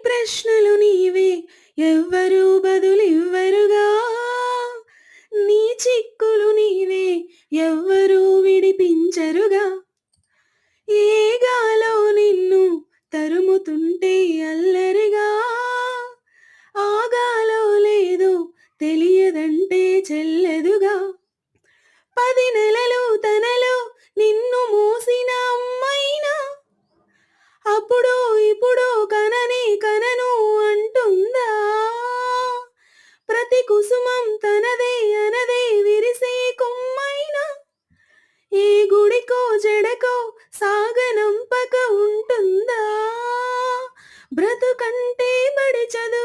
ప్రశ్నలు నీవే ఎవ్వరూ బదులివ్వరుగా, నీ చిక్కులు నీవే ఎవ్వరూ విడిపించరుగా. ఏ గాలో నిన్ను తరుముతుంటే అల్లరిగా, ఆగాలో లేదో తెలియదంటే చెల్లెదుగా. 10 నెలలు తనలో నిన్ను మోసిన అమ్మైనా, అప్పుడో ఇప్పుడో కననే కనను అంటుందా. ప్రతి కుసుమం తనదే అనదే విరిసే కొమ్మైనా, ఏ గుడికో జడకో సాగనంపక ఉంటుందా. బ్రతుకంటే బడి చదువు